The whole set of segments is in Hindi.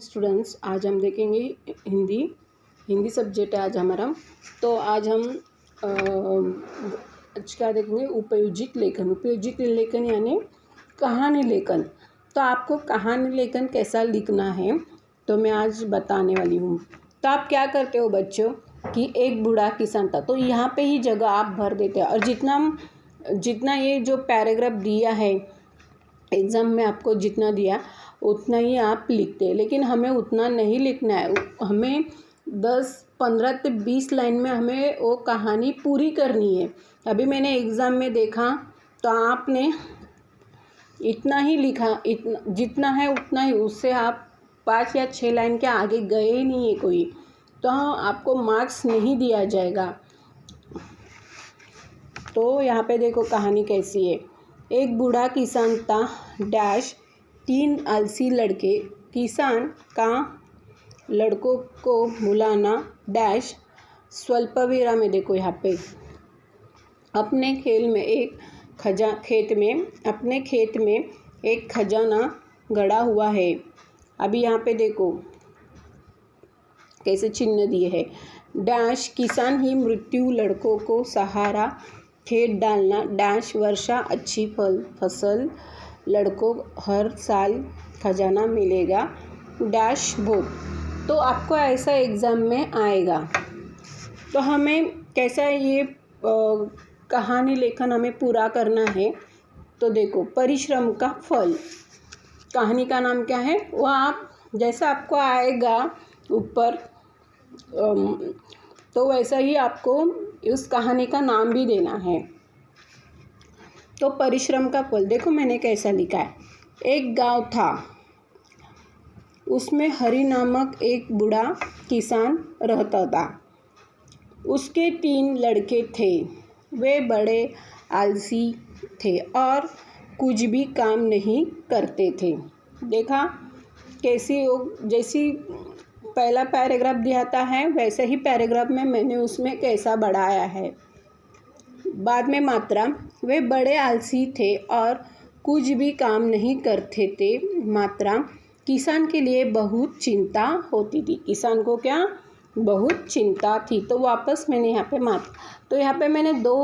स्टूडेंट्स, आज हम देखेंगे हिंदी सब्जेक्ट है आज हमारा। तो आज हम आज क्या देखेंगे, उपयोजित लेखन यानी कहानी लेखन। तो आपको कहानी लेखन कैसा लिखना है तो मैं आज बताने वाली हूँ। तो आप क्या करते हो बच्चों कि एक बूढ़ा किसान था, तो यहाँ पे ही जगह आप भर देते हैं और जितना ये जो पैराग्राफ दिया है एग्ज़ाम में आपको जितना दिया उतना ही आप लिखते हैं, लेकिन हमें उतना नहीं लिखना है। हमें 10-15 से 20 लाइन में हमें वो कहानी पूरी करनी है। अभी मैंने एग्ज़ाम में देखा तो आपने इतना ही लिखा, जितना है उतना ही, उससे आप 5 या 6 लाइन के आगे गए ही नहीं है कोई, तो आपको मार्क्स नहीं दिया जाएगा। तो यहाँ पे देखो कहानी कैसी है। एक बूढ़ा किसान था डैश 3 आलसी लड़के। किसान का लड़कों को बुलाना डैश स्वल्पविराम में। देखो यहाँ पे अपने खेत में एक खजाना गड़ा हुआ है। अभी यहाँ पे देखो कैसे चिन्ह दिए हैं। डैश किसान ही मृत्यु लड़कों को सहारा खेत डालना डैश वर्षा अच्छी फसल लड़कों हर साल खजाना मिलेगा डैश बोध। तो आपको ऐसा एग्ज़ाम में आएगा। तो हमें कैसा ये कहानी लेखन हमें पूरा करना है। तो देखो परिश्रम का फल, कहानी का नाम क्या है वो आप जैसा आपको आएगा ऊपर तो वैसा ही आपको उस कहानी का नाम भी देना है। तो परिश्रम का फल देखो मैंने कैसा लिखा है। एक गांव था, उसमें हरि नामक एक बूढ़ा किसान रहता था। उसके 3 लड़के थे। वे बड़े आलसी थे और कुछ भी काम नहीं करते थे। देखा कैसी जैसी पहला पैराग्राफ दिया है वैसे ही पैराग्राफ में मैंने उसमें कैसा बढ़ाया है। बाद में मात्रा, वे बड़े आलसी थे और कुछ भी काम नहीं करते थे। मात्रा, किसान के लिए बहुत चिंता होती थी। किसान को क्या बहुत चिंता थी। तो वापस मैंने यहाँ पे तो यहाँ पे मैंने 2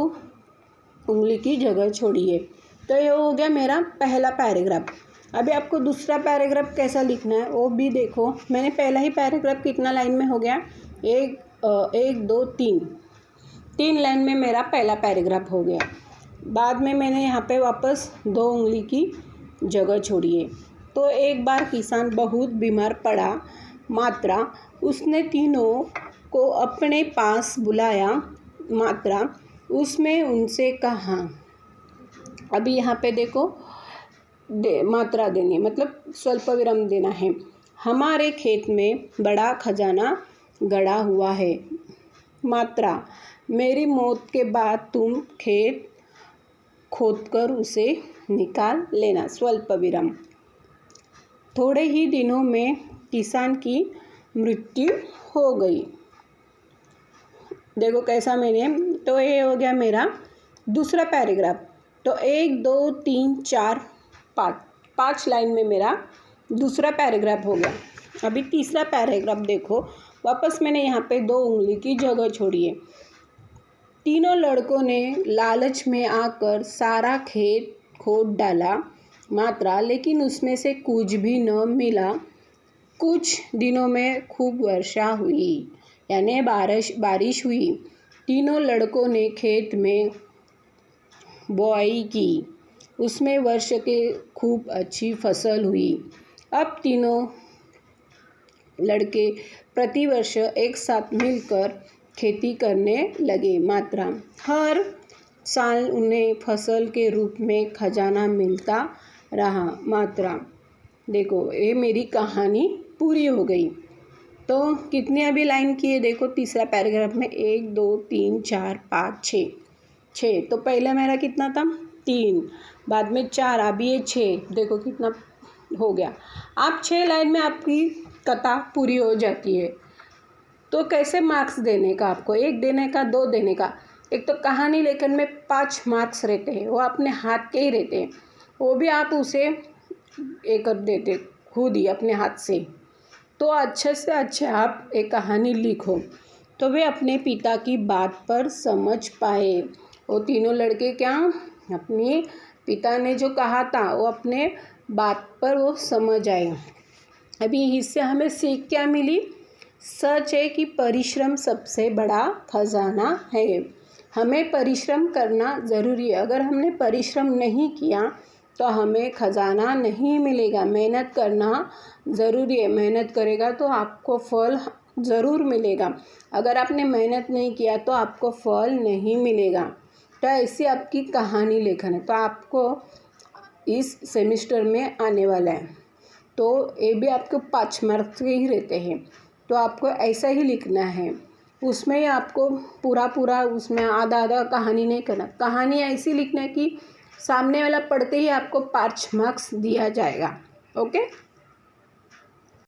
उंगली की जगह छोड़ी है। तो ये हो गया मेरा पहला पैराग्राफ। अभी आपको दूसरा पैराग्राफ कैसा लिखना है वो भी देखो। मैंने पहला ही पैराग्राफ कितना लाइन में हो गया, 1 2 3 लाइन में मेरा पहला पैराग्राफ हो गया। बाद में मैंने यहाँ पे वापस 2 उंगली की जगह छोड़ी है। तो एक बार किसान बहुत बीमार पड़ा। मात्रा, उसने तीनों को अपने पास बुलाया। मात्रा, उसमें उनसे कहा। अभी यहाँ पे देखो मात्रा देनी मतलब स्वल्पविराम देना है। हमारे खेत में बड़ा खजाना गड़ा हुआ है। मात्रा, मेरी मौत के बाद तुम खेत खोदकर उसे निकाल लेना स्वल्पविराम। थोड़े ही दिनों में किसान की मृत्यु हो गई। देखो कैसा मैंने, तो ये हो गया मेरा दूसरा पैराग्राफ। तो 1 2 3 4 5 लाइन में मेरा दूसरा पैराग्राफ हो गया। अभी तीसरा पैराग्राफ देखो, वापस मैंने यहाँ पे 2 उंगली की जगह छोड़ी है। तीनों लड़कों ने लालच में आकर सारा खेत खोद डाला। मात्रा, लेकिन उसमें से कुछ भी न मिला। कुछ दिनों में खूब वर्षा हुई यानी बारिश हुई। तीनों लड़कों ने खेत में बुआई की, उसमें वर्ष के खूब अच्छी फसल हुई। अब तीनों लड़के प्रतिवर्ष एक साथ मिलकर खेती करने लगे। मात्रा, हर साल उन्हें फसल के रूप में खजाना मिलता रहा। मात्रा, देखो ये मेरी कहानी पूरी हो गई। तो कितनी अभी लाइन की है देखो तीसरा पैराग्राफ में, 1 2 3 4 5 6। तो पहले मेरा कितना था 3, बाद में 4, अभी ये 6। देखो कितना हो गया। आप 6 लाइन में आपकी कथा पूरी हो जाती है। तो कैसे मार्क्स देने का, आपको 1 देने का 2 देने का। एक तो कहानी लेखन में 5 मार्क्स रहते हैं, वो अपने हाथ के ही रहते हैं, वो भी आप उसे कर देते खुद ही अपने हाथ से। तो अच्छे से अच्छे आप एक कहानी लिखो। तो वे अपने पिता की बात पर समझ पाए। वो तीनों लड़के क्या, अपने पिता ने जो कहा था वो अपने बात पर वो समझ आए। अभी इससे हमें सीख क्या मिली? सच है कि परिश्रम सबसे बड़ा खजाना है। हमें परिश्रम करना ज़रूरी है। अगर हमने परिश्रम नहीं किया तो हमें खजाना नहीं मिलेगा। मेहनत करना ज़रूरी है। मेहनत करेगा तो आपको फल ज़रूर मिलेगा। अगर आपने मेहनत नहीं किया तो आपको फल नहीं मिलेगा। तो ऐसी आपकी कहानी लेखन है, तो आपको इस सेमेस्टर में आने वाला है। तो ये भी आपको 5 मार्क्स के ही रहते हैं। तो आपको ऐसा ही लिखना है। उसमें आपको पूरा उसमें आधा कहानी नहीं करना। कहानी ऐसी लिखना है कि सामने वाला पढ़ते ही आपको 5 मार्क्स दिया जाएगा। ओके।